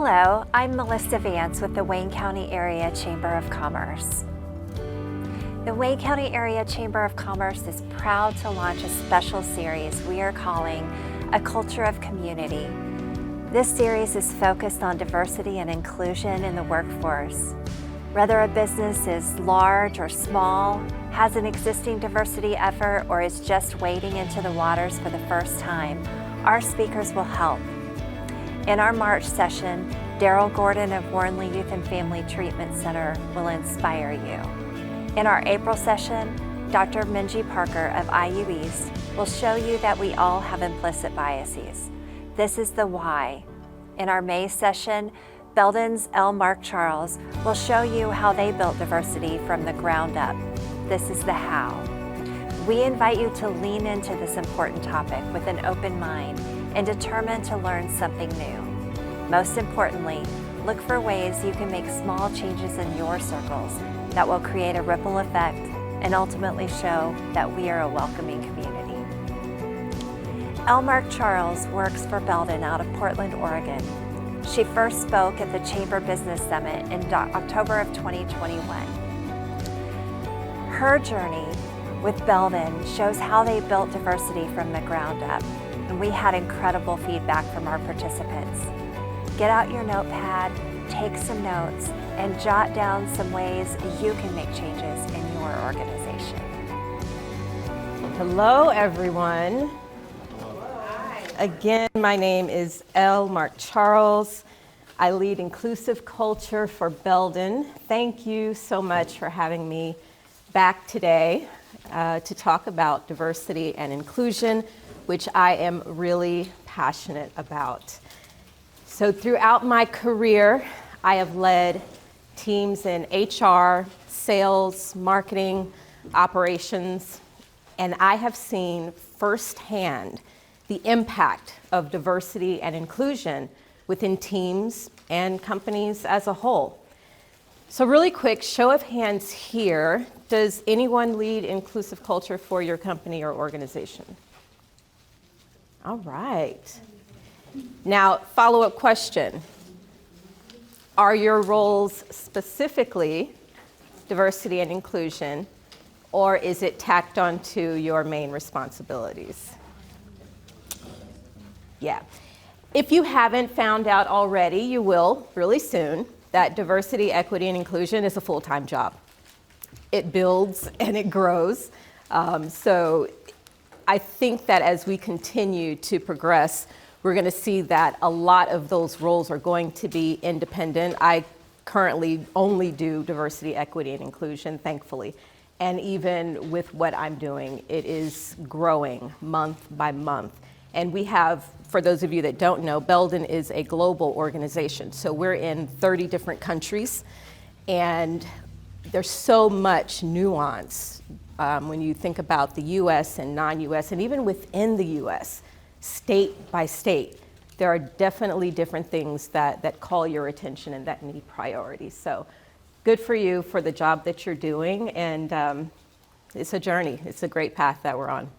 Hello, I'm Melissa Vance with the Wayne County Area Chamber of Commerce. The Wayne County Area Chamber of Commerce is proud to launch a special series we are calling A Culture of Community. This series is focused on diversity and inclusion in the workforce. Whether a business is large or small, has an existing diversity effort, or is just wading into the waters for the first time, our speakers will help. In our March session, Daryl Gordon of Warrenley Youth and Family Treatment Center will inspire you. In our April session, Dr. Minji Parker of IU East will show you that we all have implicit biases. This is the why. In our May session, Belden's Elle Marc-Charles will show you how they built diversity from the ground up. This is the how. We invite you to lean into this important topic with an open mind and determined to learn something new. Most importantly, look for ways you can make small changes in your circles that will create a ripple effect and ultimately show that we are a welcoming community. Elle Marc-Charles works for Belden out of Portland, Oregon. She first spoke at the Chamber Business Summit in October of 2021. Her journey with Belden shows how they built diversity from the ground up, and we had incredible feedback from our participants. Get out your notepad, take some notes, and jot down some ways you can make changes in your organization. Hello, everyone. Again, my name is Elle Marc-Charles. I lead inclusive culture for Belden. Thank you so much for having me back today to talk about diversity and inclusion, which I am really passionate about. So throughout my career, I have led teams in HR, sales, marketing, operations, and I have seen firsthand the impact of diversity and inclusion within teams and companies as a whole. So really quick, show of hands here, does anyone lead inclusive culture for your company or organization? All right. Now, follow-up question. Are your roles specifically diversity and inclusion, or is it tacked onto your main responsibilities? Yeah. If you haven't found out already, you will really soon, that diversity, equity, and inclusion is a full-time job. It builds and it grows. So I think that as we continue to progress, we're going to see that a lot of those roles are going to be independent. I currently only do diversity, equity, and inclusion, thankfully. And even with what I'm doing, it is growing month by month. And we have, for those of you that don't know, Belden is a global organization. So we're in 30 different countries, and there's so much nuance when you think about the US and non-US, and even within the US, state by state, there are definitely different things that call your attention and that need priority. So good for you for the job that you're doing, and it's a journey. It's a great path that we're on.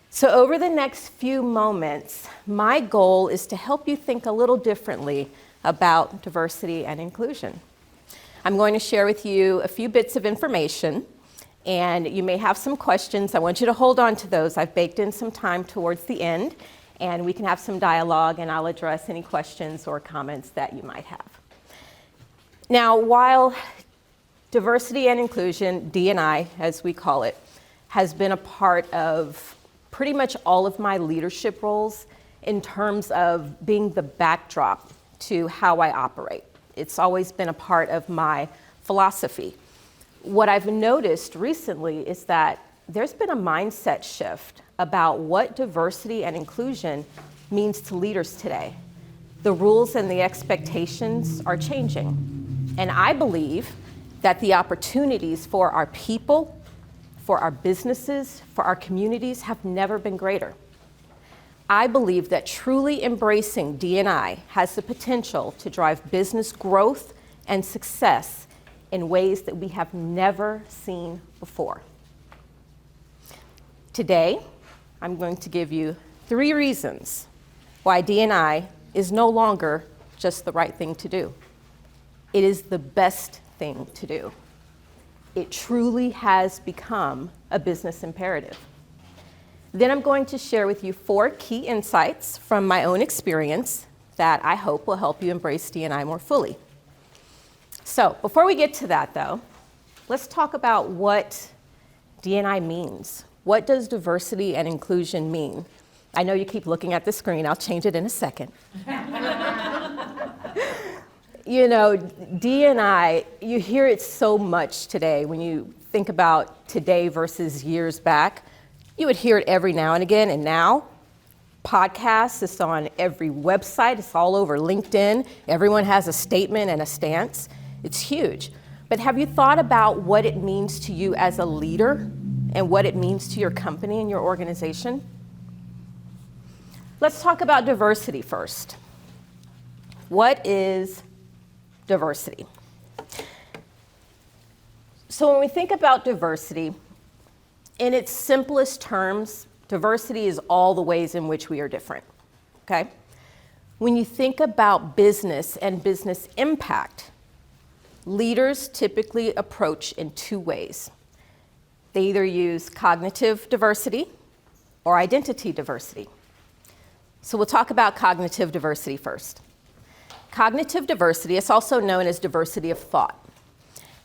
So over the next few moments, my goal is to help you think a little differently about diversity and inclusion. I'm going to share with you a few bits of information, and you may have some questions. I want you to hold on to those. I've baked in some time towards the end, and we can have some dialogue, and I'll address any questions or comments that you might have. Now, while diversity and inclusion, D&I as we call it, has been a part of pretty much all of my leadership roles in terms of being the backdrop to how I operate. It's always been a part of my philosophy. What I've noticed recently is that there's been a mindset shift about what diversity and inclusion means to leaders today. The rules and the expectations are changing. And I believe that the opportunities for our people, for our businesses, for our communities have never been greater. I believe that truly embracing D&I has the potential to drive business growth and success in ways that we have never seen before. Today, I'm going to give you 3 reasons why D&I is no longer just the right thing to do. It is the best thing to do. It truly has become a business imperative. Then I'm going to share with you 4 key insights from my own experience that I hope will help you embrace D&I more fully. So before we get to that though, let's talk about what D&I means. What does diversity and inclusion mean? I know you keep looking at the screen, I'll change it in a second. You know, D&I, you hear it so much today when you think about today versus years back. You would hear it every now and again, and now, podcasts, it's on every website, it's all over LinkedIn. Everyone has a statement and a stance. It's huge. But have you thought about what it means to you as a leader and what it means to your company and your organization? Let's talk about diversity first. What is diversity? So when we think about diversity, in its simplest terms, diversity is all the ways in which we are different, okay? When you think about business and business impact, leaders typically approach in 2 ways. They either use cognitive diversity or identity diversity. So we'll talk about cognitive diversity first. Cognitive diversity is also known as diversity of thought.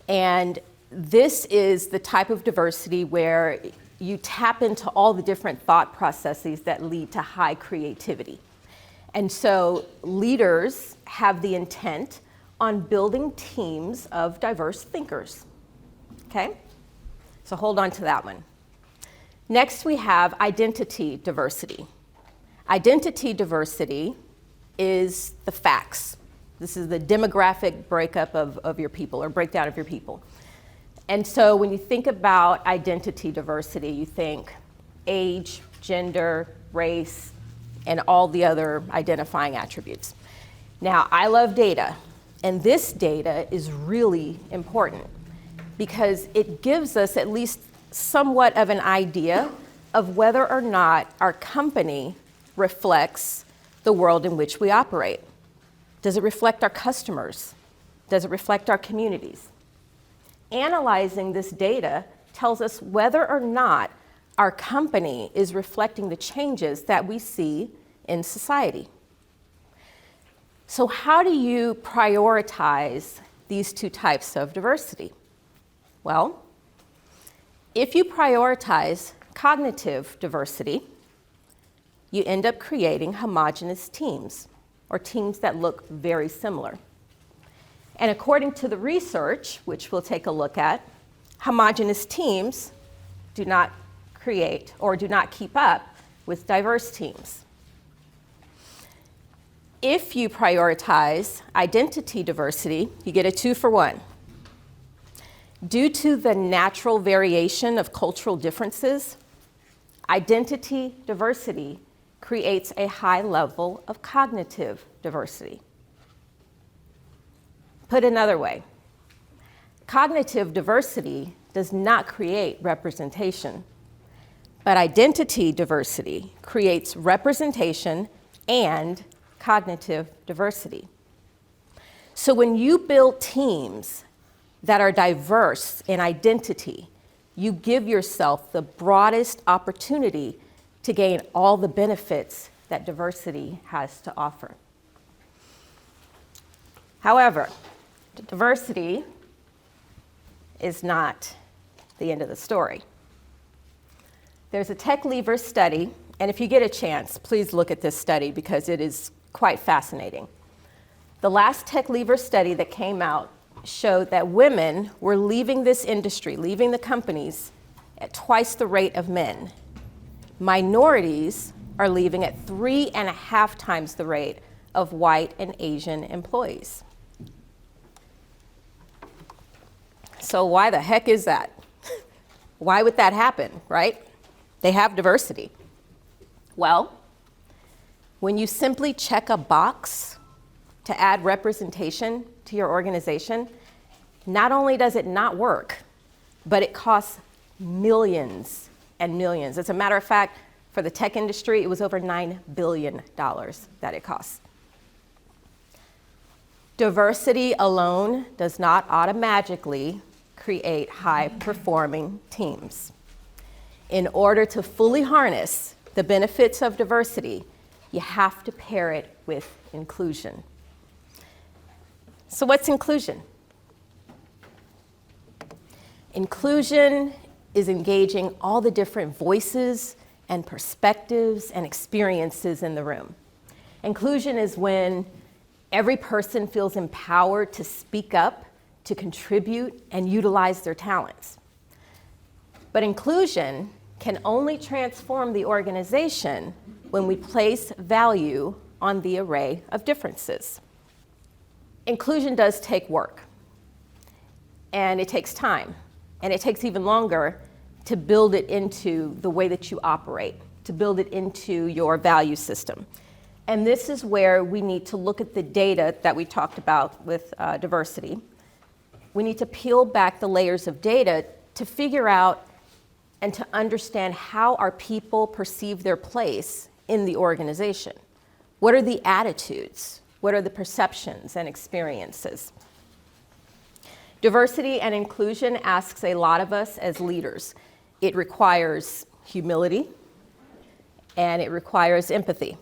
And this is the type of diversity where you tap into all the different thought processes that lead to high creativity. And so leaders have the intent on building teams of diverse thinkers, okay? So hold on to that one. Next, we have identity diversity. Identity diversity is the facts. This is the demographic breakup of your people, or breakdown of your people. And so when you think about identity diversity, you think age, gender, race, and all the other identifying attributes. Now, I love data, and this data is really important because it gives us at least somewhat of an idea of whether or not our company reflects the world in which we operate. Does it reflect our customers? Does it reflect our communities? Analyzing this data tells us whether or not our company is reflecting the changes that we see in society. So how do you prioritize these 2 types of diversity? Well, if you prioritize cognitive diversity, you end up creating homogeneous teams, or teams that look very similar. And according to the research, which we'll take a look at, homogeneous teams do not create or do not keep up with diverse teams. If you prioritize identity diversity, you get a 2-for-1. Due to the natural variation of cultural differences, identity diversity creates a high level of cognitive diversity. Put another way, cognitive diversity does not create representation, but identity diversity creates representation and cognitive diversity. So when you build teams that are diverse in identity, you give yourself the broadest opportunity to gain all the benefits that diversity has to offer. However, diversity is not the end of the story. There's a tech leaver study, and if you get a chance, please look at this study because it is quite fascinating. The last tech leaver study that came out showed that women were leaving this industry, leaving the companies, at twice the rate of men. Minorities are leaving at 3.5 times the rate of white and Asian employees. So why the heck is that? Why would that happen, right? They have diversity. Well, when you simply check a box to add representation to your organization, not only does it not work, but it costs millions and millions. As a matter of fact, for the tech industry, it was over $9 billion that it costs. Diversity alone does not automatically create high-performing teams. In order to fully harness the benefits of diversity, you have to pair it with inclusion. So what's inclusion? Inclusion is engaging all the different voices and perspectives and experiences in the room. Inclusion is when every person feels empowered to speak up, to contribute, and utilize their talents. But inclusion can only transform the organization when we place value on the array of differences. Inclusion does take work, and it takes time, and it takes even longer to build it into the way that you operate, to build it into your value system. And this is where we need to look at the data that we talked about with diversity. We need to peel back the layers of data to figure out and to understand how our people perceive their place in the organization. What are the attitudes? What are the perceptions and experiences? Diversity and inclusion asks a lot of us as leaders. It requires humility, and it requires empathy.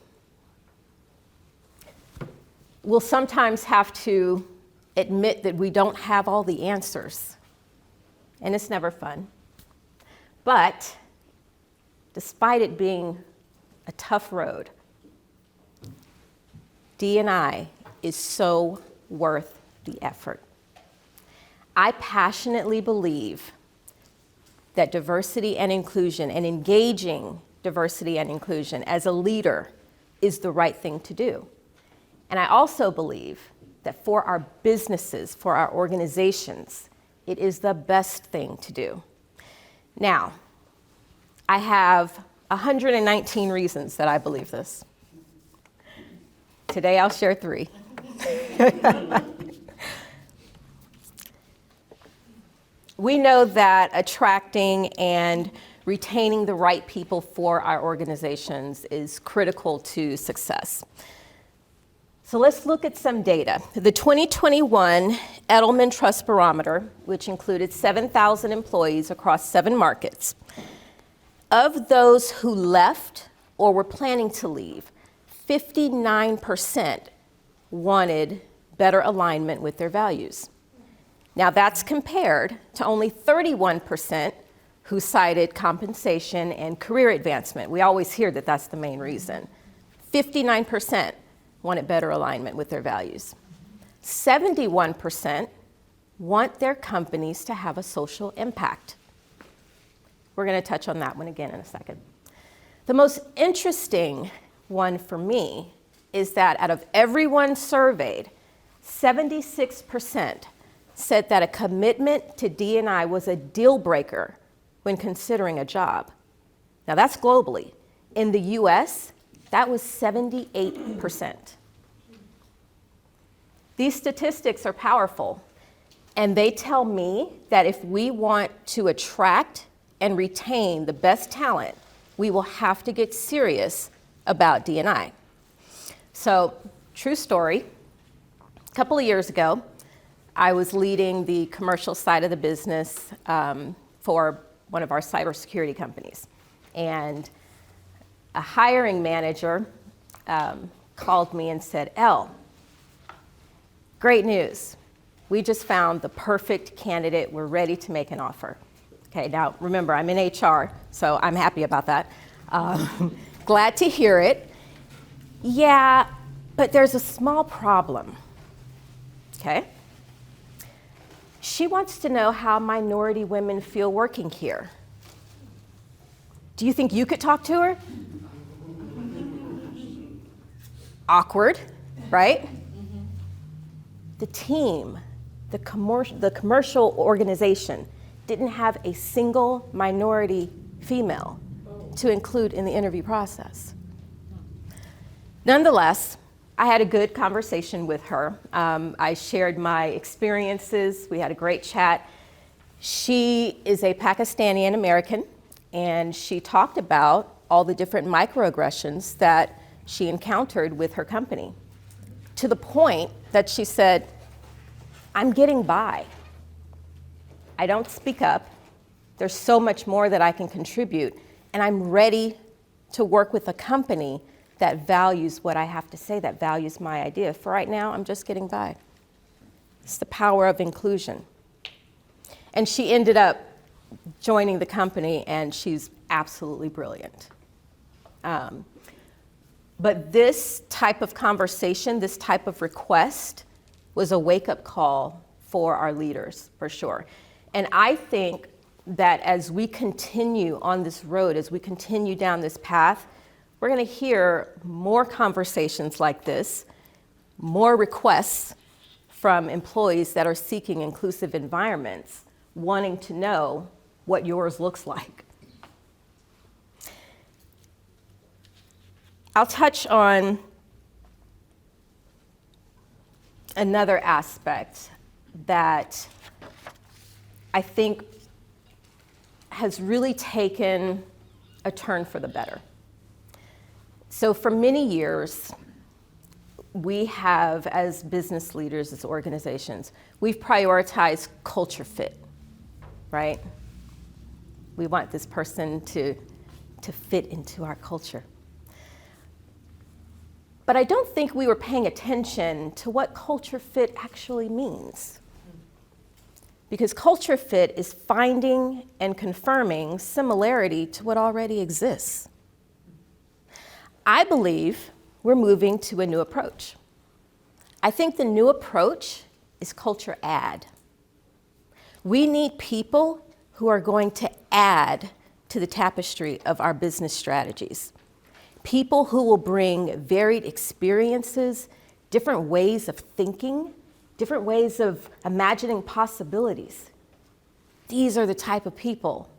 We'll sometimes have to admit that we don't have all the answers, and it's never fun. But despite it being a tough road, D&I is so worth the effort. I passionately believe that diversity and inclusion and engaging diversity and inclusion as a leader is the right thing to do. And I also believe that for our businesses, for our organizations, it is the best thing to do. Now, I have 119 reasons that I believe this. Today I'll share 3. We know that attracting and retaining the right people for our organizations is critical to success. So let's look at some data. The 2021 Edelman Trust Barometer, which included 7,000 employees across 7 markets, of those who left or were planning to leave, 59% wanted better alignment with their values. Now that's compared to only 31% who cited compensation and career advancement. We always hear that that's the main reason. 59% wanted better alignment with their values. 71% want their companies to have a social impact. We're going to touch on that one again in a second. The most interesting one for me is that out of everyone surveyed, 76% said that a commitment to D&I was a deal breaker when considering a job. Now that's globally. In the US, that was 78%. These statistics are powerful, and they tell me that if we want to attract and retain the best talent, we will have to get serious about D&I. So, true story, a couple of years ago, I was leading the commercial side of the business for one of our cybersecurity companies. And a hiring manager called me and said, Elle, great news. We just found the perfect candidate. We're ready to make an offer. Okay, now remember, I'm in HR, so I'm happy about that. Glad to hear it. Yeah, but there's a small problem. Okay? She wants to know how minority women feel working here. Do you think you could talk to her? Awkward, right? The team, the commercial organization didn't have a single minority female to include in the interview process. Nonetheless, I had a good conversation with her. I shared my experiences. We had a great chat. She is a Pakistani American, and she talked about all the different microaggressions that she encountered with her company. to the point that she said, I'm getting by. I don't speak up. There's so much more that I can contribute, and I'm ready to work with a company that values what I have to say, that values my idea. For right now, I'm just getting by. It's the power of inclusion. And she ended up joining the company, and she's absolutely brilliant. But this type of conversation, this type of request, was a wake-up call for our leaders, for sure. And I think that as we continue on this road, as we continue down this path, we're going to hear more conversations like this, more requests from employees that are seeking inclusive environments, wanting to know what yours looks like. I'll touch on another aspect that I think has really taken a turn for the better. So for many years, we have, as business leaders, as organizations, we've prioritized culture fit, right? We want this person to fit into our culture. But I don't think we were paying attention to what culture fit actually means. Because culture fit is finding and confirming similarity to what already exists. I believe we're moving to a new approach. I think the new approach is culture add. We need people who are going to add to the tapestry of our business strategies. People who will bring varied experiences, different ways of thinking, different ways of imagining possibilities. These are the type of people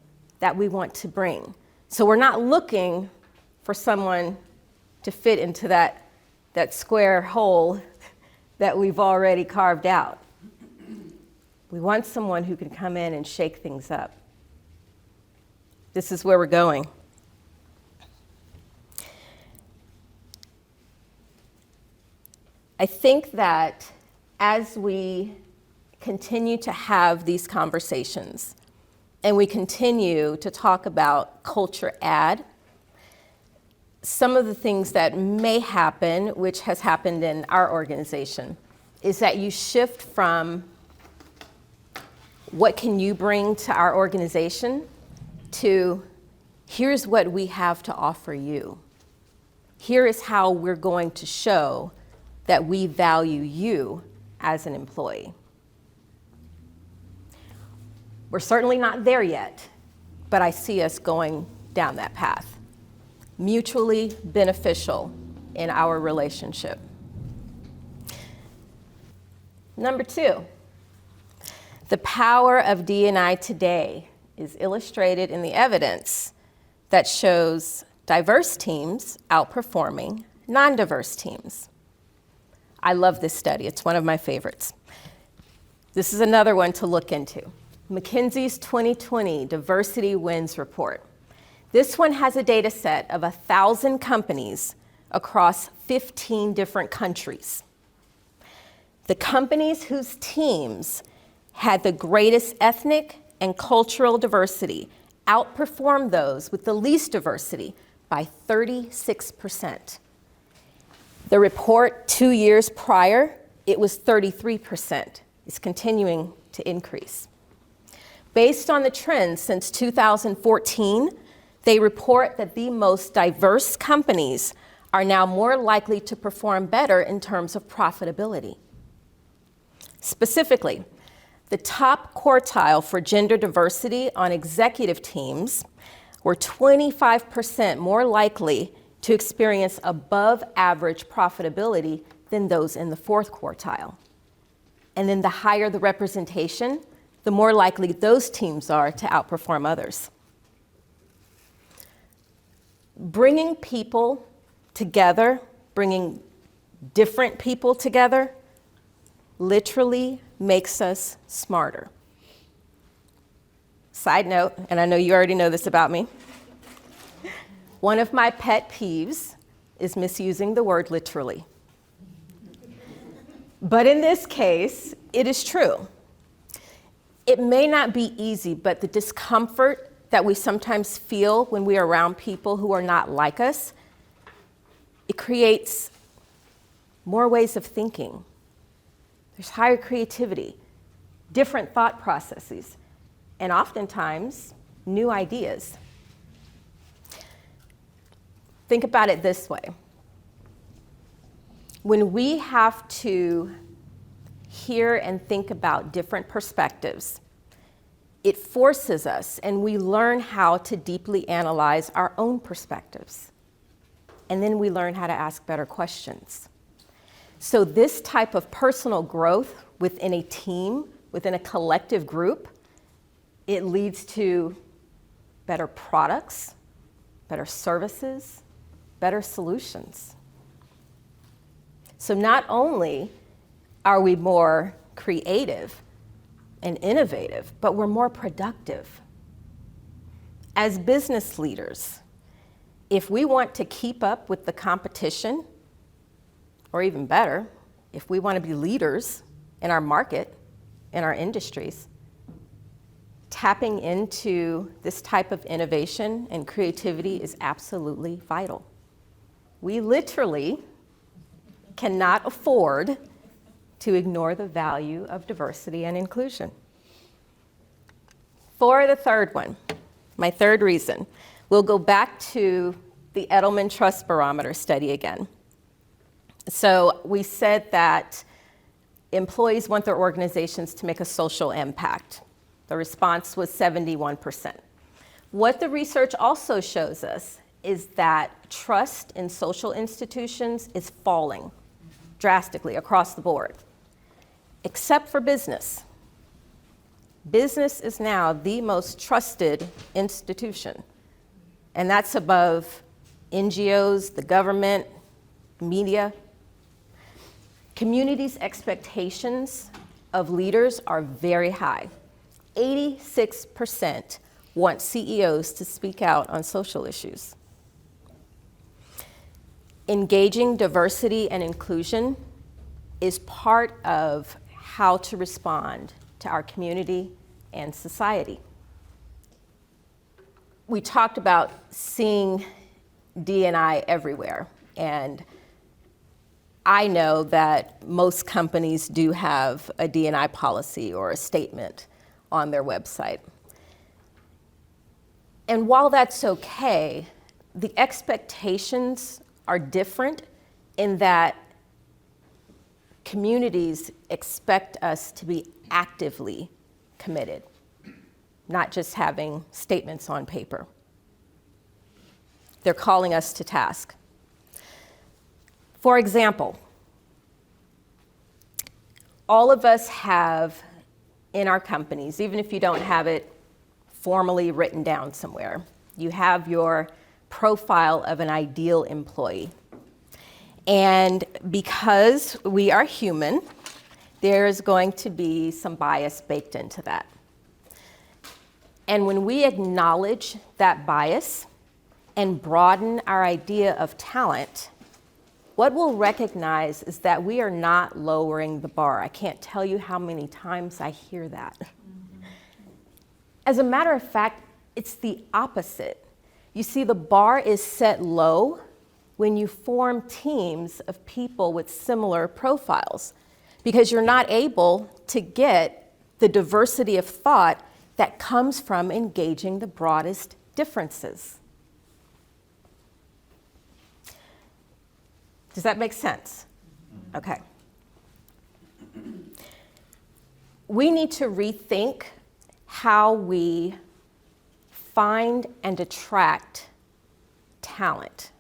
that we want to bring. So we're not looking for someone to fit into that square hole that we've already carved out. We want someone who can come in and shake things up. This is where we're going. I think that as we continue to have these conversations and we continue to talk about culture add, some of the things that may happen, which has happened in our organization, is that you shift from what can you bring to our organization to here's what we have to offer you. Here is how we're going to show that we value you as an employee. We're certainly not there yet, but I see us going down that path. Mutually beneficial in our relationship. Number 2, the power of D&I today is illustrated in the evidence that shows diverse teams outperforming non-diverse teams. I love this study. It's one of my favorites. This is another one to look into. McKinsey's 2020 Diversity Wins Report. This one has a data set of 1,000 companies across 15 different countries. The companies whose teams had the greatest ethnic and cultural diversity outperformed those with the least diversity by 36%. The report 2 years prior, it was 33%. It's continuing to increase. Based on the trends since 2014, they report that the most diverse companies are now more likely to perform better in terms of profitability. Specifically, the top quartile for gender diversity on executive teams were 25% more likely to experience above average profitability than those in the fourth quartile. And then the higher the representation, the more likely those teams are to outperform others. Bringing people together, bringing different people together, literally makes us smarter. Side note, and I know you already know this about me, one of my pet peeves is misusing the word literally. But in this case, it is true. It may not be easy, but the discomfort that we sometimes feel when we are around people who are not like us, it creates more ways of thinking. There's higher creativity, different thought processes, and oftentimes new ideas. Think about it this way. When we have to hear and think about different perspectives, it forces us and we learn how to deeply analyze our own perspectives. And then we learn how to ask better questions. So this type of personal growth within a team, within a collective group, it leads to better products, better services, better solutions. So not only are we more creative and innovative, but we're more productive. As business leaders, if we want to keep up with the competition, or even better, if we want to be leaders in our market, in our industries, tapping into this type of innovation and creativity is absolutely vital. We literally cannot afford to ignore the value of diversity and inclusion. For the third one, my third reason, we'll go back to the Edelman Trust Barometer study again. So we said that employees want their organizations to make a social impact. The response was 71%. What the research also shows us is that trust in social institutions is falling drastically across the board, except for business. Business is now the most trusted institution, and that's above NGOs, the government, media. Communities' expectations of leaders are very high. 86% want CEOs to speak out on social issues. Engaging diversity and inclusion is part of how to respond to our community and society. We talked about seeing D&I everywhere, and I know that most companies do have a D&I policy or a statement on their website. And while that's okay, the expectations are different in that communities expect us to be actively committed, not just having statements on paper. They're calling us to task. For example, all of us have in our companies, even if you don't have it formally written down somewhere, you have your profile of an ideal employee. And because we are human, there's going to be some bias baked into that. And when we acknowledge that bias and broaden our idea of talent, what we'll recognize is that we are not lowering the bar. I can't tell you how many times I hear that. As a matter of fact, it's the opposite. You see, the bar is set low when you form teams of people with similar profiles, because you're not able to get the diversity of thought that comes from engaging the broadest differences. Does that make sense? Okay. We need to rethink how we find and attract talent.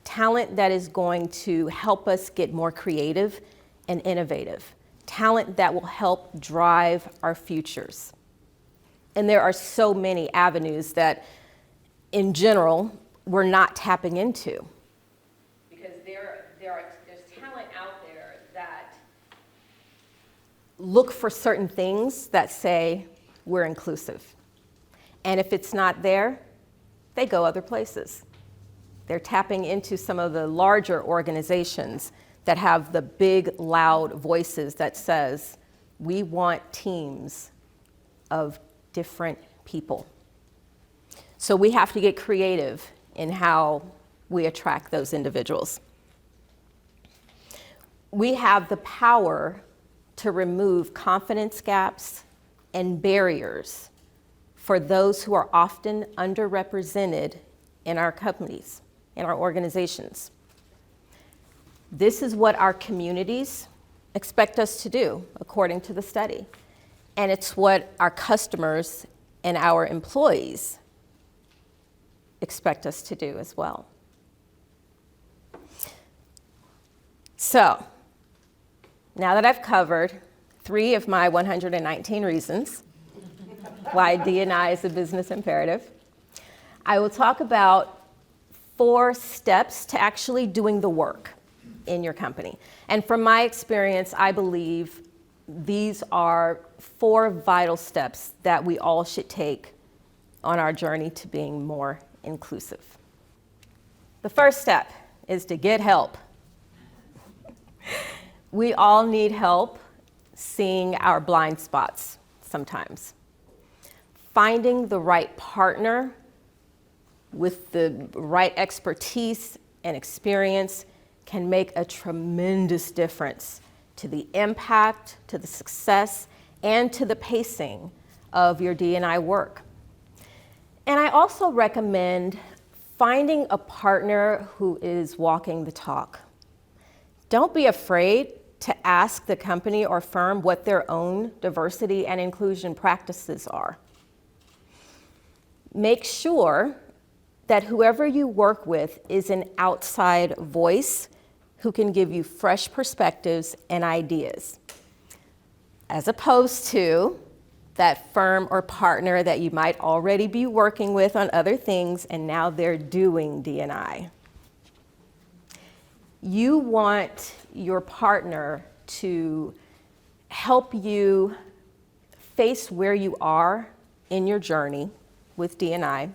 Talent that is going to help us get more creative and innovative. Talent that will help drive our futures. And there are so many avenues that, in general, we're not tapping into. Because there's talent out there that look for certain things that say we're inclusive. And if it's not there, they go other places. They're tapping into some of the larger organizations that have the big, loud voices that says, we want teams of different people. So we have to get creative in how we attract those individuals. We have the power to remove confidence gaps and barriers for those who are often underrepresented in our companies, in our organizations. This is what our communities expect us to do, according to the study. And it's what our customers and our employees expect us to do as well. So, now that I've covered 3 of my 119 reasons why D&I is a business imperative, I will talk about 4 steps to actually doing the work in your company. And from my experience, I believe these are 4 vital steps that we all should take on our journey to being more inclusive. The first step is to get help. We all need help seeing our blind spots sometimes. Finding the right partner with the right expertise and experience can make a tremendous difference to the impact, to the success, and to the pacing of your D&I work. And I also recommend finding a partner who is walking the talk. Don't be afraid to ask the company or firm what their own diversity and inclusion practices are. Make sure that whoever you work with is an outside voice who can give you fresh perspectives and ideas, as opposed to that firm or partner that you might already be working with on other things and now they're doing D&I. You want your partner to help you face where you are in your journey with D&I.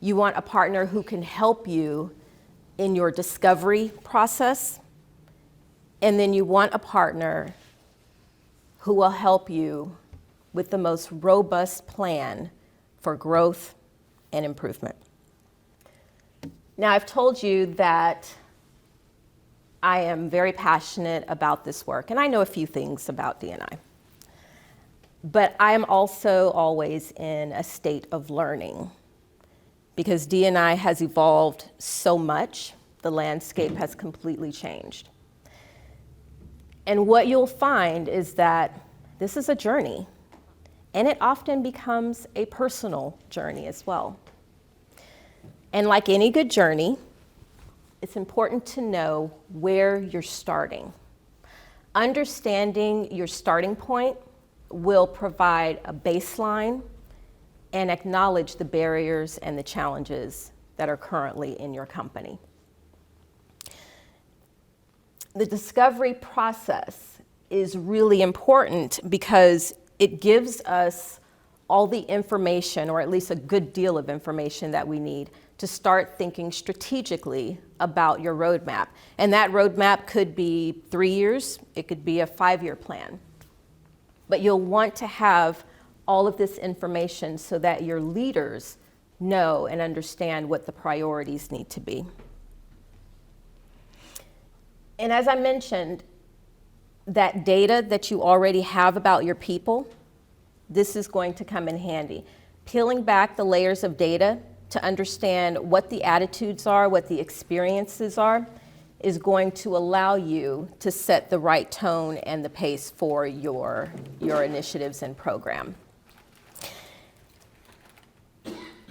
You want a partner who can help you in your discovery process. And then you want a partner who will help you with the most robust plan for growth and improvement. Now, I've told you that I am very passionate about this work, and I know a few things about D&I. But I am also always in a state of learning because D&I has evolved so much, the landscape has completely changed. And what you'll find is that this is a journey, and it often becomes a personal journey as well. And like any good journey, it's important to know where you're starting. Understanding your starting point will provide a baseline and acknowledge the barriers and the challenges that are currently in your company. The discovery process is really important because it gives us all the information, or at least a good deal of information that we need to start thinking strategically about your roadmap. And that roadmap could be 3 years, it could be a 5-year plan. But you'll want to have all of this information so that your leaders know and understand what the priorities need to be. And as I mentioned, that data that you already have about your people, this is going to come in handy. Peeling back the layers of data to understand what the attitudes are, what the experiences are, is going to allow you to set the right tone and the pace for your initiatives and program.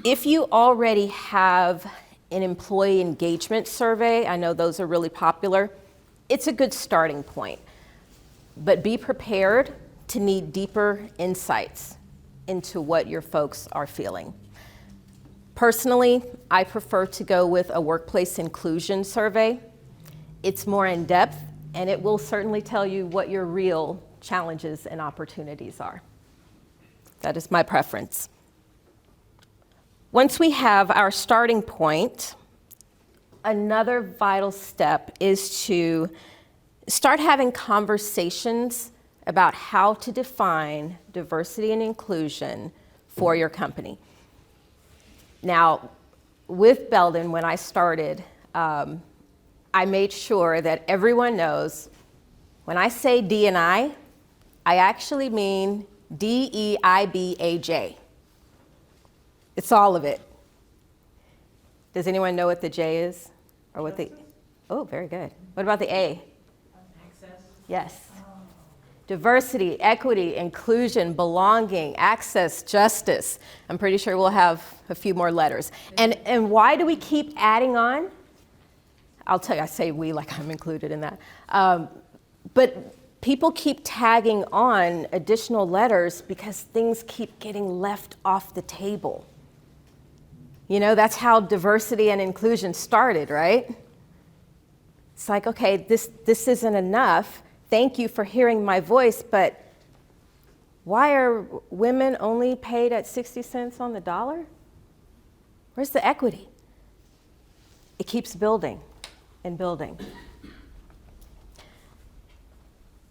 If you already have an employee engagement survey, I know those are really popular, it's a good starting point. But be prepared to need deeper insights into what your folks are feeling. Personally, I prefer to go with a workplace inclusion survey. It's more in depth, and it will certainly tell you what your real challenges and opportunities are. That is my preference. Once we have our starting point, another vital step is to start having conversations about how to define diversity and inclusion for your company. Now, with Belden, when I started, I made sure that everyone knows when I say D&I actually mean DEIBAJ. It's all of it. Does anyone know what the J is? Or what the, oh, very good. What about the A? Access. Yes. Diversity, equity, inclusion, belonging, access, justice. I'm pretty sure we'll have a few more letters. And why do we keep adding on? I'll tell you, I say we like I'm included in that. But people keep tagging on additional letters because things keep getting left off the table. You know, that's how diversity and inclusion started, right? It's like, okay, this isn't enough. Thank you for hearing my voice, but why are women only paid at 60 cents on the dollar? Where's the equity? It keeps building and building.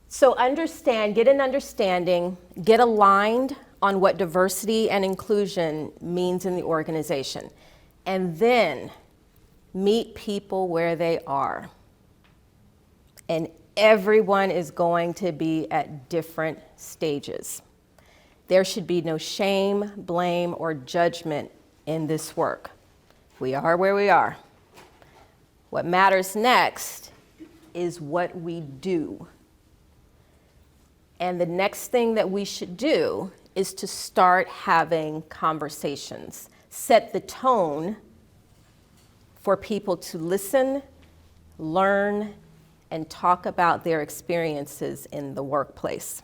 So get an understanding, get aligned on what diversity and inclusion means in the organization, and then meet people where they are. And everyone is going to be at different stages. There should be no shame, blame, or judgment in this work. We are where we are. What matters next is what we do. And the next thing that we should do is to start having conversations. Set the tone for people to listen, learn, and talk about their experiences in the workplace.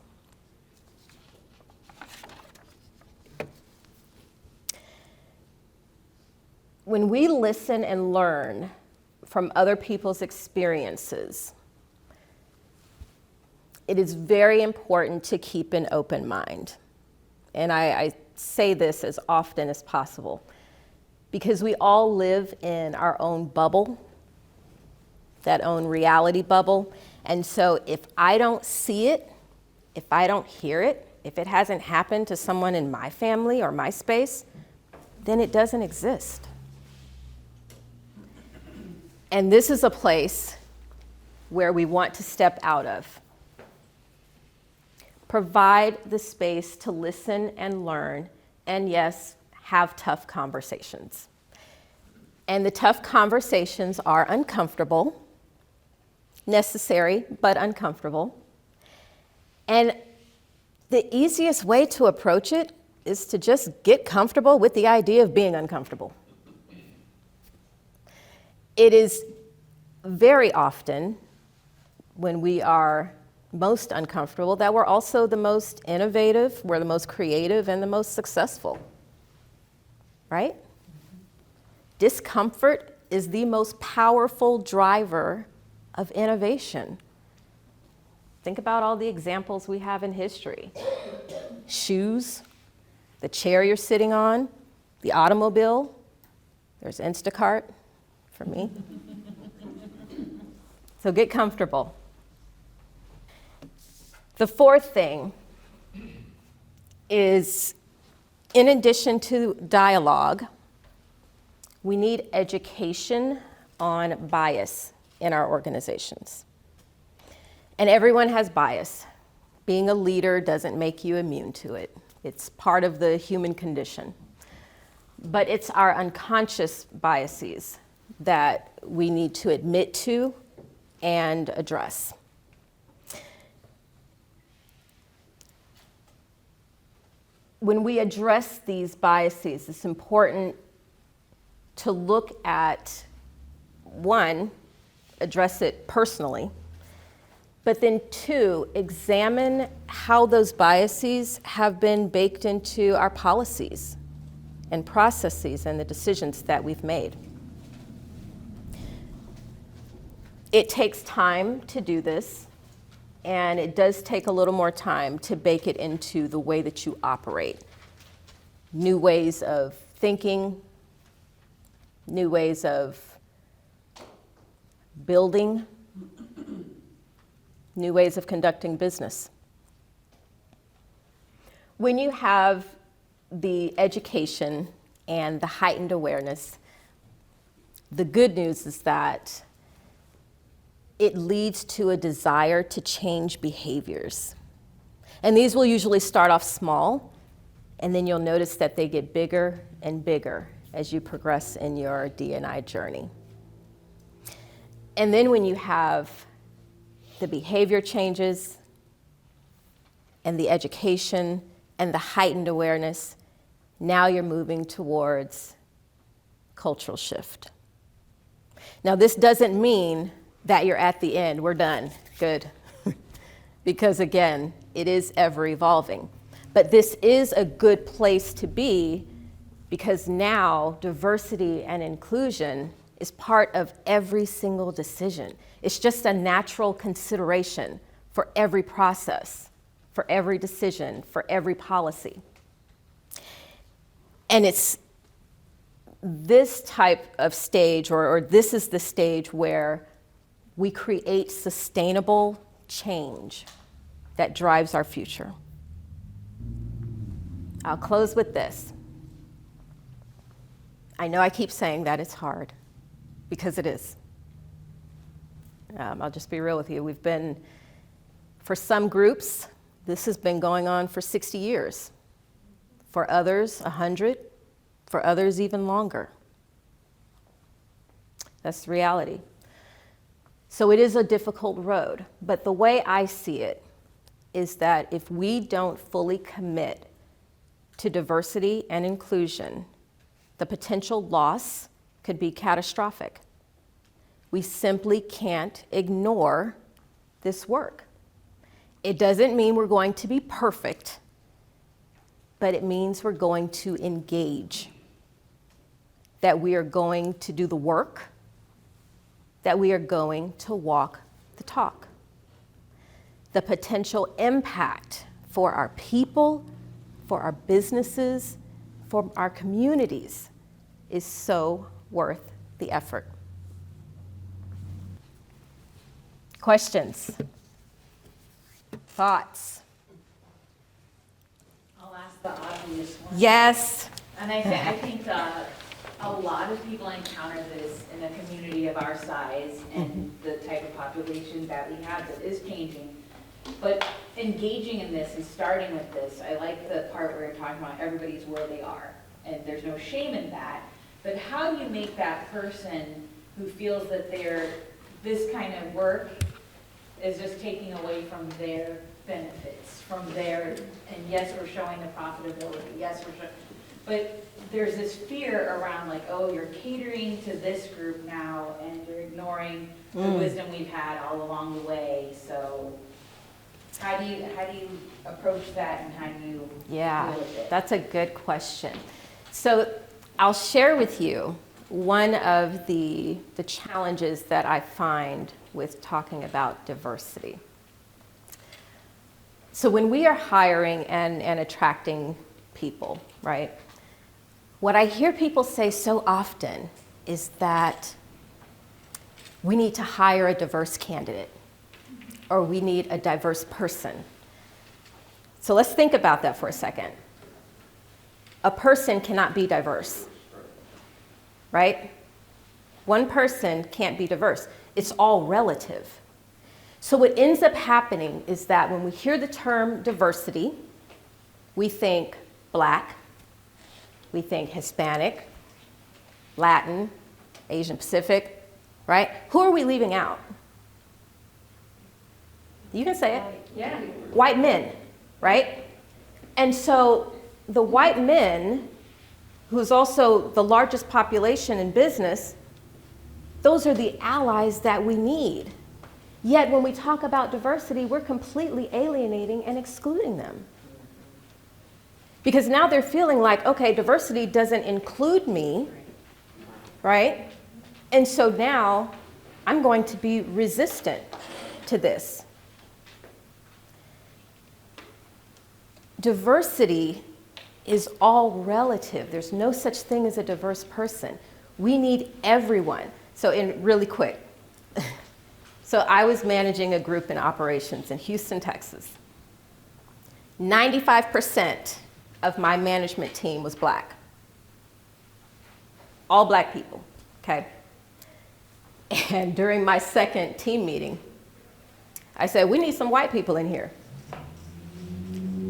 When we listen and learn from other people's experiences, it is very important to keep an open mind. And I say this as often as possible because we all live in our own bubble, that own reality bubble. And so if I don't see it, if I don't hear it, if it hasn't happened to someone in my family or my space, then it doesn't exist. And this is a place where we want to step out of. Provide the space to listen and learn, and yes, have tough conversations. And the tough conversations are uncomfortable, necessary, but uncomfortable. And the easiest way to approach it is to just get comfortable with the idea of being uncomfortable. It is very often when we are most uncomfortable that we're also the most innovative, we're the most creative, and the most successful, right? Discomfort is the most powerful driver of innovation. Think about all the examples we have in history. Shoes, the chair you're sitting on, the automobile, there's Instacart for me. So get comfortable. The fourth thing is, in addition to dialogue, we need education on bias in our organizations. And everyone has bias. Being a leader doesn't make you immune to it. It's part of the human condition. But it's our unconscious biases that we need to admit to and address. When we address these biases, it's important to look at, one, address it personally, but then two, examine how those biases have been baked into our policies and processes and the decisions that we've made. It takes time to do this, and it does take a little more time to bake it into the way that you operate. New ways of thinking, new ways of building, new ways of conducting business. When you have the education and the heightened awareness, the good news is that it leads to a desire to change behaviors. And these will usually start off small, and then you'll notice that they get bigger and bigger as you progress in your D&I journey. And then when you have the behavior changes and the education and the heightened awareness, now you're moving towards cultural shift. Now, this doesn't mean that you're at the end, we're done, good. Because again, it is ever evolving. But this is a good place to be because now diversity and inclusion is part of every single decision. It's just a natural consideration for every process, for every decision, for every policy. And it's this type of stage, or this is the stage where we create sustainable change that drives our future. I'll close with this. I know I keep saying that it's hard, because it is. I'll just be real with you. We've been, for some groups, this has been going on for 60 years. For others, 100. For others, even longer. That's the reality. So it is a difficult road, but the way I see it is that if we don't fully commit to diversity and inclusion, the potential loss could be catastrophic. We simply can't ignore this work. It doesn't mean we're going to be perfect, but it means we're going to engage, that we are going to do the work, that we are going to walk the talk. The potential impact for our people, for our businesses, for our communities is so worth the effort. Questions? Thoughts? I'll ask the obvious one. Yes. And I think a lot of people encounter this in a community of our size and the type of population that we have that is changing. But engaging in this and starting with this, I like the part where you're talking about everybody's where they are. And there's no shame in that. But how do you make that person who feels that this kind of work is just taking away from their benefits, from their, and yes, we're showing the profitability, yes, we're showing, but there's this fear around like, oh, you're catering to this group now and you're ignoring the wisdom we've had all along the way. So how do you approach that, and how do you deal with it? That's a good question. So I'll share with you one of the challenges that I find with talking about diversity. So when we are hiring and attracting people, right? What I hear people say so often is that we need to hire a diverse candidate, or we need a diverse person. So let's think about that for a second. A person cannot be diverse, right? One person can't be diverse. It's all relative. So what ends up happening is that when we hear the term diversity, we think Black, we think Hispanic, Latin, Asian Pacific, right? Who are we leaving out? You can say it. Yeah. White men, right? And so the white men, who's also the largest population in business, those are the allies that we need. Yet when we talk about diversity, we're completely alienating and excluding them. Because now they're feeling like, okay, diversity doesn't include me, right? And so now I'm going to be resistant to this. Diversity is all relative. There's no such thing as a diverse person. We need everyone. So really quick. So I was managing a group in operations in Houston, Texas. 95% of my management team was Black. All Black people, okay? And during my second team meeting, I said, we need some white people in here.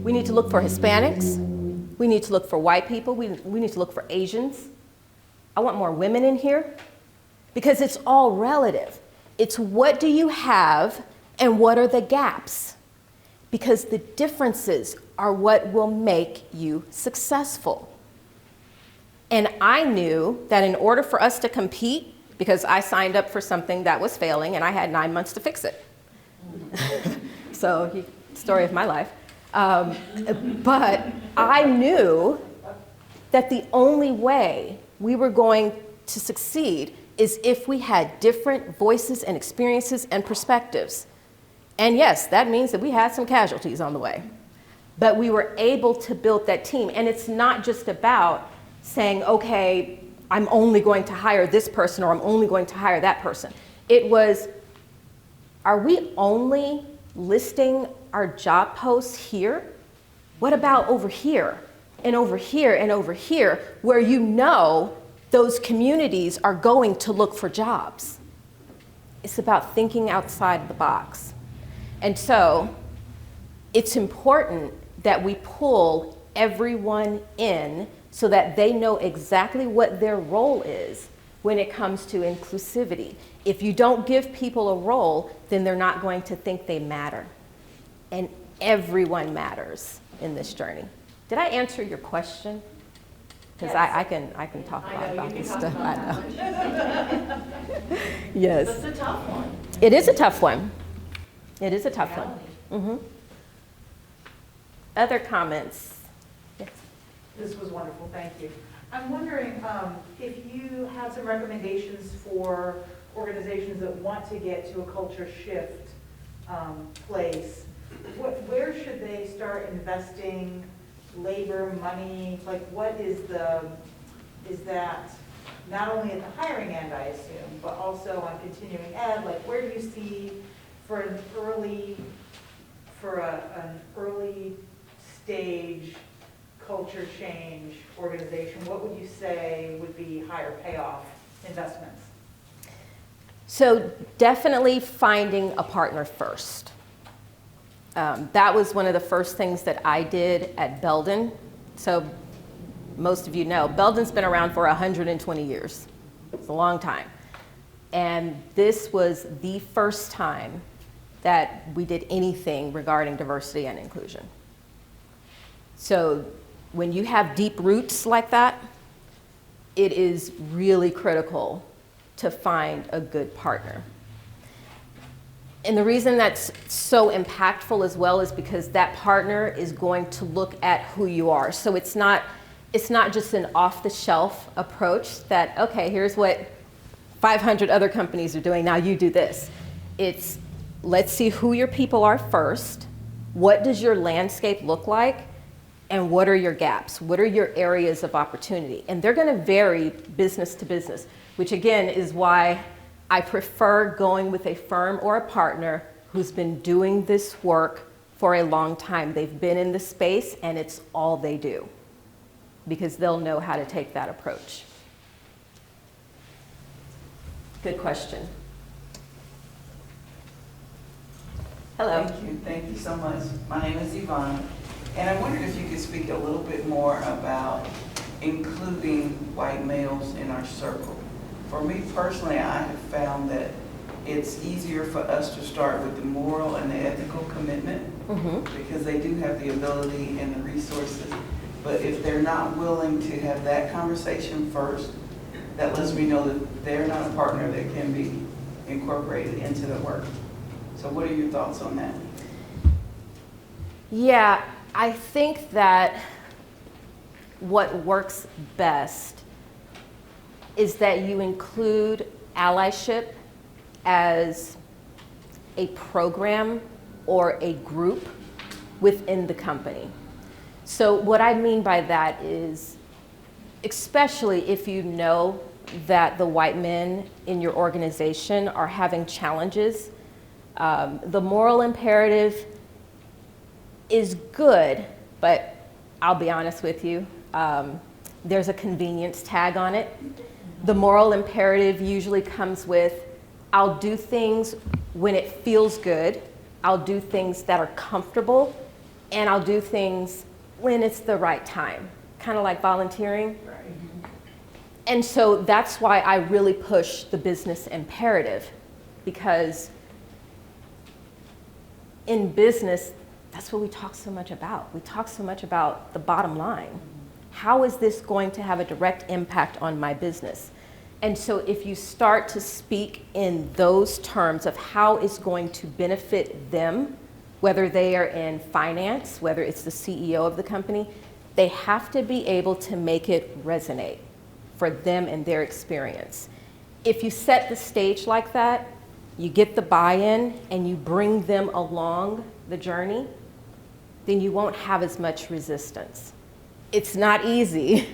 We need to look for Hispanics. We need to look for white people. We need to look for Asians. I want more women in here because it's all relative. It's what do you have and what are the gaps? Because the differences are what will make you successful. And I knew that in order for us to compete, because I signed up for something that was failing and I had 9 months to fix it. So, story of my life. But I knew that the only way we were going to succeed is if we had different voices and experiences and perspectives. And yes, that means that we had some casualties on the way. But we were able to build that team. And it's not just about saying, okay, I'm only going to hire this person or I'm only going to hire that person. It was, are we only listing our job posts here? What about over here and over here and over here where you know those communities are going to look for jobs? It's about thinking outside the box. And so it's important that we pull everyone in so that they know exactly what their role is when it comes to inclusivity. If you don't give people a role, then they're not going to think they matter. And everyone matters in this journey. Did I answer your question? Because Yes. I can talk a lot I know, about you this can stuff. talk I about know. Yes. That's a tough one. It is a tough one. It is a tough one. Reality. Mm-hmm. Other comments? Yes. This was wonderful, thank you. I'm wondering if you have some recommendations for organizations that want to get to a culture shift place. Where should they start investing labor, money? Like what is that, not only at the hiring end, I assume, but also on continuing ed? Like where do you see for an early stage culture change organization, what would you say would be higher payoff investments? So definitely finding a partner first. That was one of the first things that I did at Belden. So most of you know, Belden's been around for 120 years. It's a long time. And this was the first time that we did anything regarding diversity and inclusion. So when you have deep roots like that, it is really critical to find a good partner. And the reason that's so impactful as well is because that partner is going to look at who you are. So it's not just an off-the-shelf approach that, okay, here's what 500 other companies are doing, now you do this. It's, let's see who your people are first, what does your landscape look like, and what are your gaps? What are your areas of opportunity? And they're gonna vary business to business, which again is why I prefer going with a firm or a partner who's been doing this work for a long time. They've been in the space and it's all they do, because they'll know how to take that approach. Good question. Hello. Thank you so much. My name is Yvonne, and I wondered if you could speak a little bit more about including white males in our circle. For me personally, I have found that it's easier for us to start with the moral and the ethical commitment, because they do have the ability and the resources. But if they're not willing to have that conversation first, that lets me know that they're not a partner that can be incorporated into the work. So what are your thoughts on that? Yeah, I think that what works best is that you include allyship as a program or a group within the company. So what I mean by that is, especially if you know that the white men in your organization are having challenges The moral imperative is good, but I'll be honest with you, there's a convenience tag on it. The moral imperative usually comes with, I'll do things when it feels good, I'll do things that are comfortable, and I'll do things when it's the right time, kind of like volunteering. Right. And so that's why I really push the business imperative, because in business, that's what we talk so much about. We talk so much about the bottom line. How is this going to have a direct impact on my business? And so if you start to speak in those terms of how it's going to benefit them, whether they are in finance, whether it's the CEO of the company, they have to be able to make it resonate for them and their experience. If you set the stage like that, you get the buy-in and you bring them along the journey, then you won't have as much resistance. It's not easy,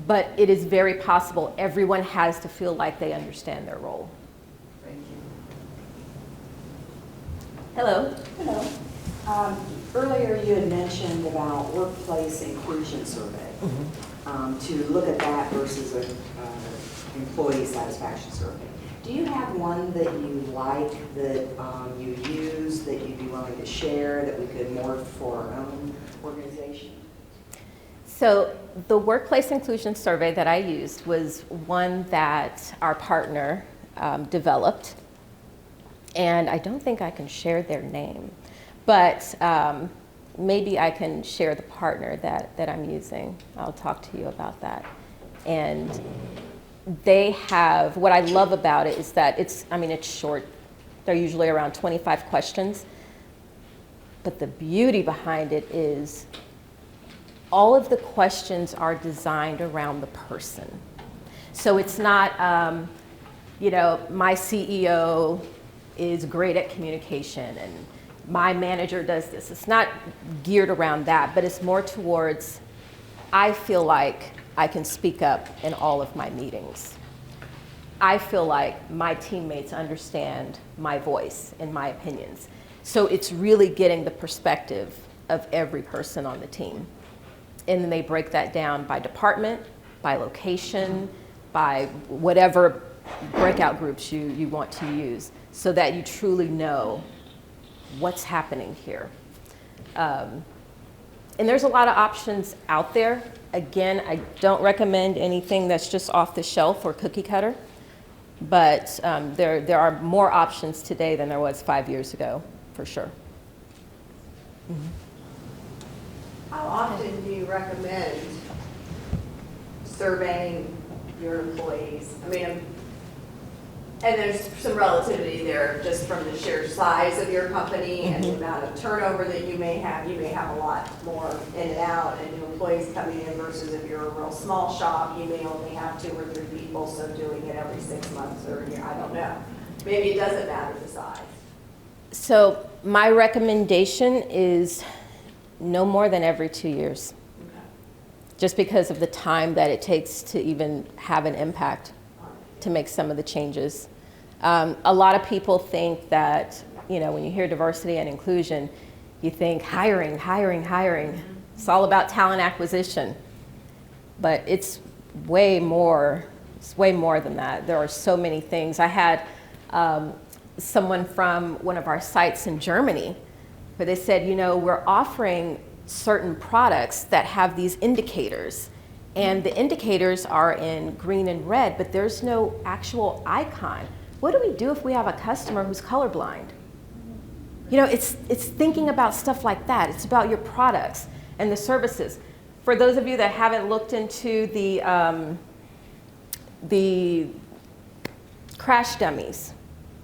but it is very possible. Everyone has to feel like they understand their role. Thank you. Hello. Hello. Earlier you had mentioned about workplace inclusion survey, to look at that versus an employee satisfaction survey. Do you have one that you like, that you use, that you'd be willing to share, that we could morph for our own organization? So the workplace inclusion survey that I used was one that our partner developed. And I don't think I can share their name, but maybe I can share the partner that I'm using. I'll talk to you about that. And they have, what I love about it is that it's short. They're usually around 25 questions. But the beauty behind it is all of the questions are designed around the person. So it's not, my CEO is great at communication and my manager does this. It's not geared around that, but it's more towards, I feel like I can speak up in all of my meetings. I feel like my teammates understand my voice and my opinions. So it's really getting the perspective of every person on the team. And then they break that down by department, by location, by whatever breakout groups you want to use, so that you truly know what's happening here. And there's a lot of options out there. Again, I don't recommend anything that's just off the shelf or cookie cutter, but there are more options today than there was 5 years ago, for sure. How often do you recommend surveying your employees? I mean, and there's some relativity there just from the sheer size of your company and the amount of turnover that you may have. You may have a lot more in and out and new employees coming in versus if you're a real small shop, you may only have 2 or 3 people, so doing it every 6 months or a year, I don't know. Maybe it doesn't matter the size. So my recommendation is no more than every 2 years, just because of the time that it takes to even have an impact to make some of the changes. A lot of people think that, when you hear diversity and inclusion, you think hiring. It's all about talent acquisition, but it's way more than that. There are so many things. I had someone from one of our sites in Germany where they said, we're offering certain products that have these indicators, and the indicators are in green and red, but there's no actual icon. What do we do if we have a customer who's colorblind? It's thinking about stuff like that. It's about your products and the services. For those of you that haven't looked into the crash dummies,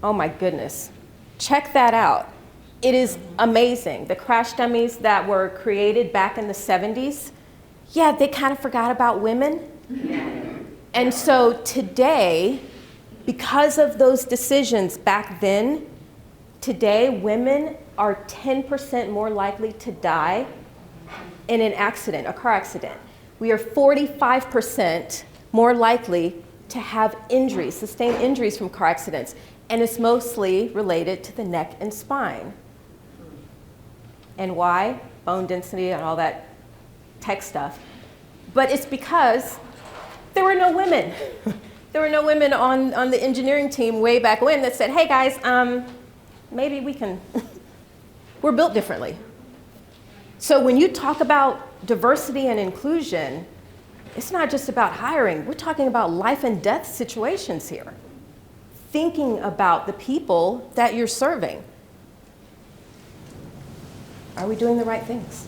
oh my goodness, check that out. It is amazing. The crash dummies that were created back in the 70s, they kind of forgot about women. And so today, because of those decisions back then, today women are 10% more likely to die in an accident, a car accident. We are 45% more likely to have injuries, sustain injuries from car accidents. And it's mostly related to the neck and spine. And why? Bone density and all that tech stuff. But it's because there were no women. There were no women on the engineering team way back when that said, hey guys, maybe we can, we're built differently. So when you talk about diversity and inclusion, it's not just about hiring. We're talking about life and death situations here. Thinking about the people that you're serving. Are we doing the right things?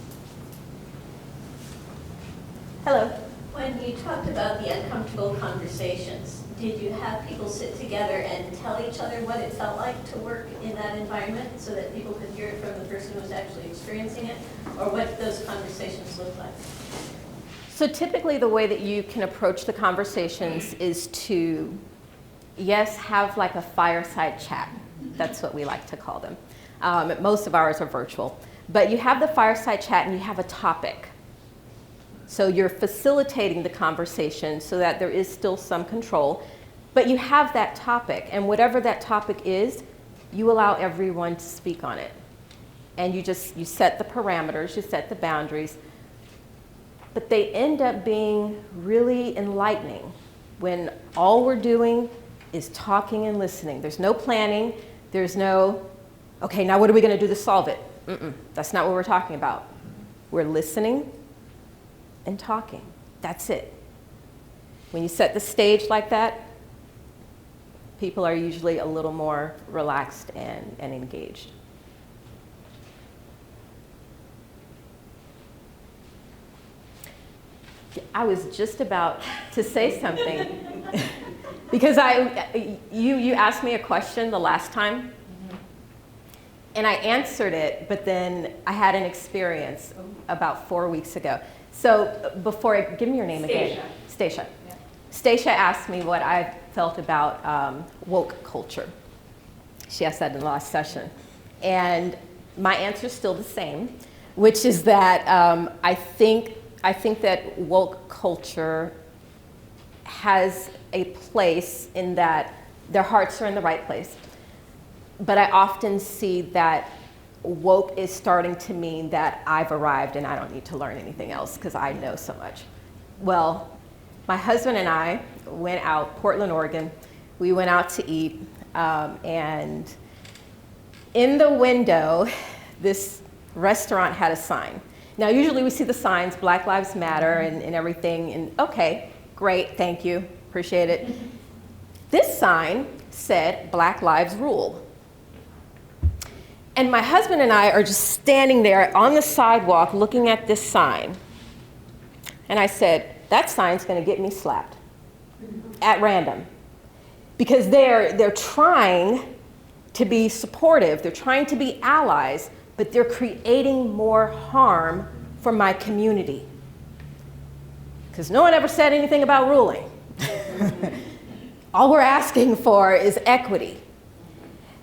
Hello. When you talked about the uncomfortable conversations, did you have people sit together and tell each other what it felt like to work in that environment so that people could hear it from the person who was actually experiencing it? Or what did those conversations look like? So typically the way that you can approach the conversations is to, yes, have like a fireside chat. That's what we like to call them. Most of ours are virtual. But you have the fireside chat and you have a topic. So you're facilitating the conversation so that there is still some control, but you have that topic, and whatever that topic is, you allow everyone to speak on it. And you set the parameters, you set the boundaries, but they end up being really enlightening when all we're doing is talking and listening. There's no planning, there's no, okay, now what are we gonna do to solve it? That's not what we're talking about. We're listening and talking. That's it. When you set the stage like that, people are usually a little more relaxed and engaged. I was just about to say something because you asked me a question the last time. And I answered it, but then I had an experience about 4 weeks ago. So give me your name again. Stacia. Yeah. Stacia asked me what I felt about woke culture. She asked that in the last session. And my answer is still the same, which is that I think that woke culture has a place in that their hearts are in the right place. But I often see that woke is starting to mean that I've arrived and I don't need to learn anything else because I know so much. Well, my husband and I went out, Portland, Oregon. We went out to eat, and in the window, this restaurant had a sign. Now, usually we see the signs, Black Lives Matter and everything, and okay, great, thank you, appreciate it. This sign said, Black Lives Rule. And my husband and I are just standing there on the sidewalk looking at this sign. And I said, that sign's gonna get me slapped at random. Because they're trying to be supportive, they're trying to be allies, but they're creating more harm for my community. Because no one ever said anything about ruling. All we're asking for is equity.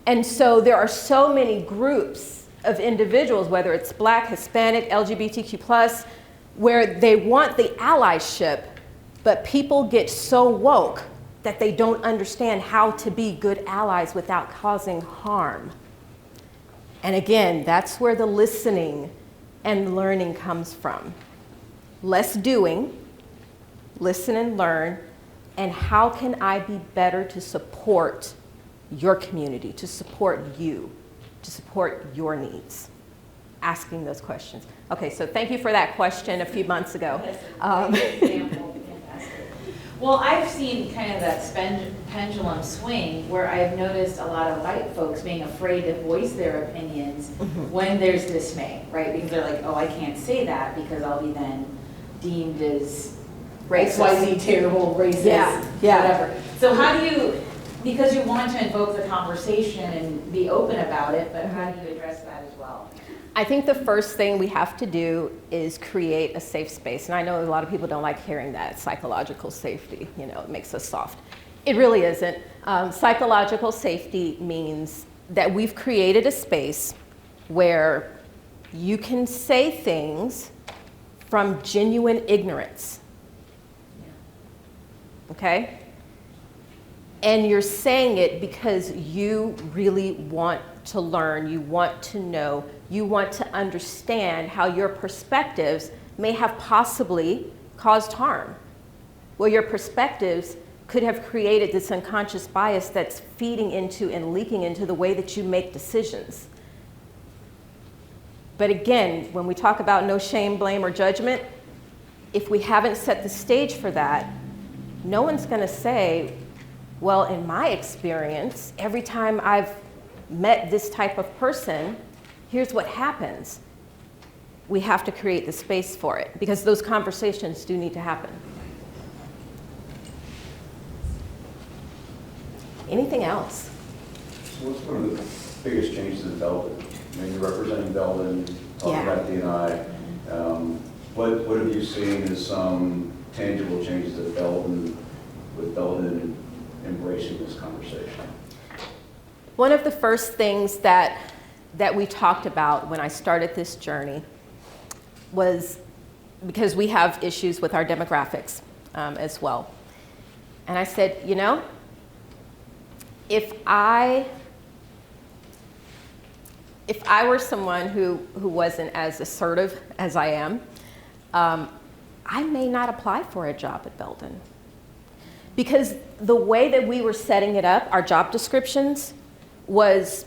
And so there are so many groups of individuals, whether it's Black, Hispanic, LGBTQ+, where they want the allyship, but people get so woke that they don't understand how to be good allies without causing harm. And again, that's where the listening and learning comes from. Less doing, listen and learn, and how can I be better to support your community, to support you, to support your needs? Asking those questions. Okay, so thank you for that question a few months ago. Well, I've seen kind of that pendulum swing where I've noticed a lot of white folks being afraid to voice their opinions when there's dismay, right? Because they're like, oh, I can't say that because I'll be then deemed as XYZ, terrible, racist, whatever. So how do you, because you want to invoke the conversation and be open about it, but how do you address that as well? I think the first thing we have to do is create a safe space. And I know a lot of people don't like hearing that, psychological safety, it makes us soft. It really isn't. Psychological safety means that we've created a space where you can say things from genuine ignorance. Okay? And you're saying it because you really want to learn, you want to know, you want to understand how your perspectives may have possibly caused harm. Well, your perspectives could have created this unconscious bias that's feeding into and leaking into the way that you make decisions. But again, when we talk about no shame, blame, or judgment, if we haven't set the stage for that, no one's going to say, well, in my experience, every time I've met this type of person, here's what happens. We have to create the space for it because those conversations do need to happen. Anything else? So what's one of the biggest changes in Belden? I mean, you're representing Belden, talking about D&I. What have you seen as some tangible changes at Belden, with Belden embracing this conversation? One of the first things that we talked about when I started this journey was because we have issues with our demographics as well. And I said, you know, if I were someone who wasn't as assertive as I am, I may not apply for a job at Belden. Because the way that we were setting it up, our job descriptions, was,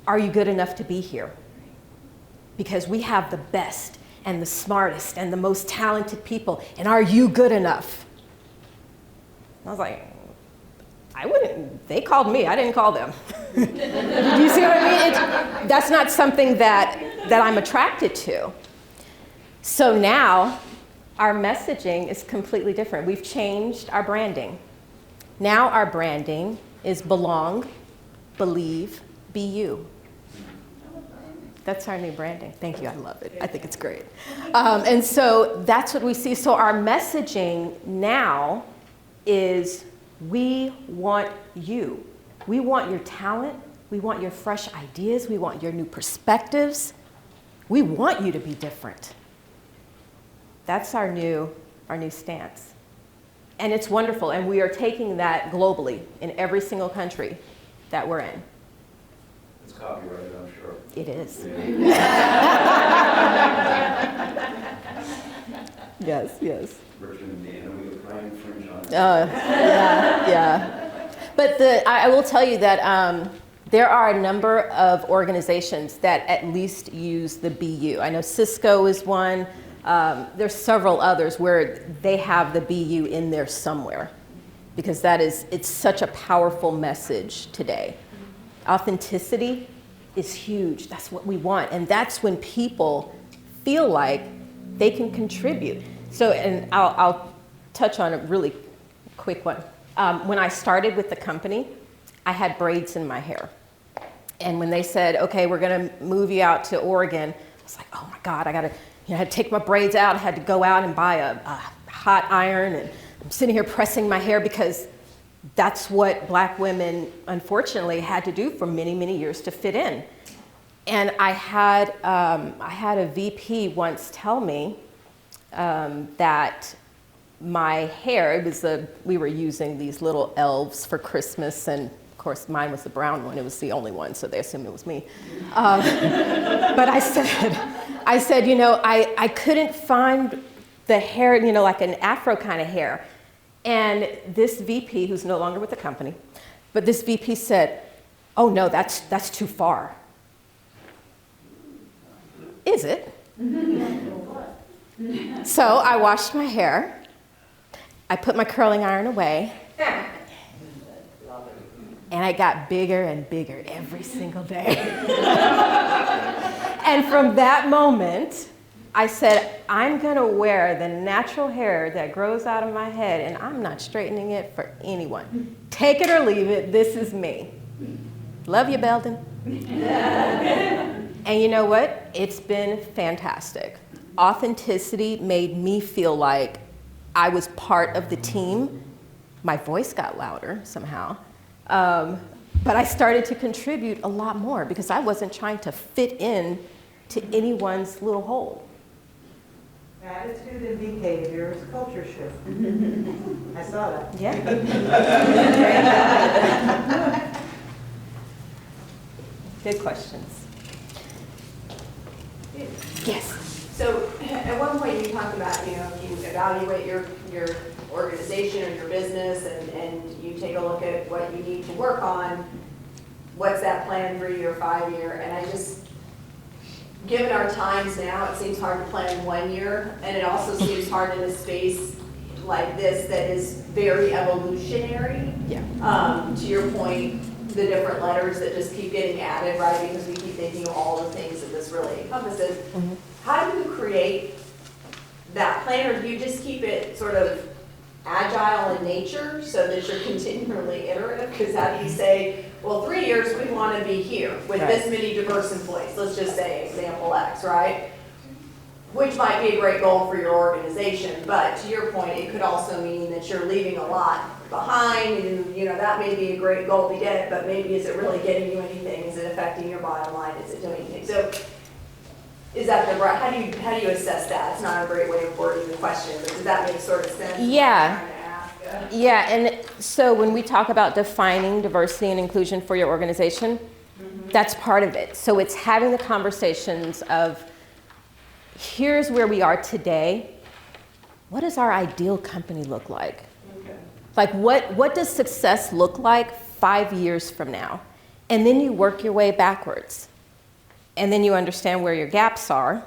are you good enough to be here? Because we have the best and the smartest and the most talented people, and are you good enough? I was like, I wouldn't, they called me, I didn't call them. Do you see what I mean? That's not something that I'm attracted to. So now, our messaging is completely different. We've changed our branding. Now our branding is belong, believe, be you. That's our new branding. Thank you, I love it. I think it's great. And so that's what we see. So our messaging now is we want you. We want your talent. We want your fresh ideas. We want your new perspectives. We want you to be different. That's our new stance. And it's wonderful. And we are taking that globally in every single country that we're in. It's copyrighted, I'm sure. It is. Yeah. Yes. Richard and Deanna, we could try and infringe on it. Yeah. But I will tell you that there are a number of organizations that at least use the BU. I know Cisco is one. There's several others where they have the BU in there somewhere, because it's such a powerful message today. Authenticity is huge. That's what we want. And that's when people feel like they can contribute. So, and I'll touch on a really quick one. When I started with the company, I had braids in my hair. And when they said, okay, we're gonna move you out to Oregon, I was like, oh my God, I had to take my braids out. I had to go out and buy a hot iron, and I'm sitting here pressing my hair because that's what Black women, unfortunately, had to do for many, many years to fit in. And I had a VP once tell me that my hair, we were using these little elves for Christmas, and of course mine was the brown one. It was the only one, so they assumed it was me. But I said, you know, I couldn't find the hair, you know, like an afro kind of hair. And this VP, who's no longer with the company, but this VP said, oh no, that's too far. Is it? So I washed my hair, I put my curling iron away, and I got bigger and bigger every single day. And from that moment, I said, I'm gonna wear the natural hair that grows out of my head, and I'm not straightening it for anyone. Take it or leave it, this is me. Love you, Belden. And you know what? It's been fantastic. Authenticity made me feel like I was part of the team. My voice got louder somehow. But I started to contribute a lot more because I wasn't trying to fit in to anyone's little hole. Attitude and behavior is culture shift. I saw that. Yeah. Good questions. Yes. So at one point you talked about, if you evaluate your organization or your business and you take a look at what you need to work on, what's that plan 3 or 5 year? And I just, given our times now, it seems hard to plan 1 year, and it also seems hard in a space like this that is very evolutionary. Yeah. To your point, the different letters that just keep getting added, right? Because we keep thinking of all the things that this really encompasses. Mm-hmm. How do you create that plan, or do you just keep it sort of agile in nature so that you're continually iterative? Because how do you say, well, 3 years we want to be here with this many diverse employees? Let's just say example X, right? Which might be a great goal for your organization, but to your point, it could also mean that you're leaving a lot behind, and that may be a great goal to get, but maybe is it really getting you anything? Is it affecting your bottom line? Is it doing anything? So is that the right, how do you assess that? It's not a great way of wording the question, but does that make sort of sense? Yeah. Yeah, and so when we talk about defining diversity and inclusion for your organization, that's part of it. So it's having the conversations of, here's where we are today. What does our ideal company look like? Okay. Like what does success look like 5 years from now? And then you work your way backwards. And then you understand where your gaps are.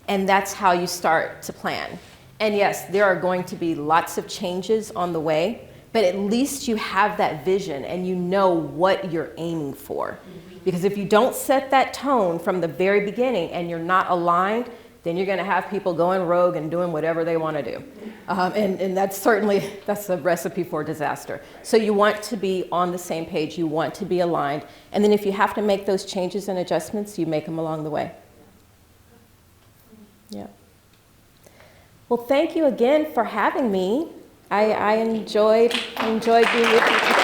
And that's how you start to plan. And yes, there are going to be lots of changes on the way, but at least you have that vision and you know what you're aiming for. Because if you don't set that tone from the very beginning and you're not aligned, then you're going to have people going rogue and doing whatever they want to do. And that's a recipe for disaster. So you want to be on the same page, you want to be aligned, and then if you have to make those changes and adjustments, you make them along the way. Yeah. Well, thank you again for having me. I enjoyed being with you.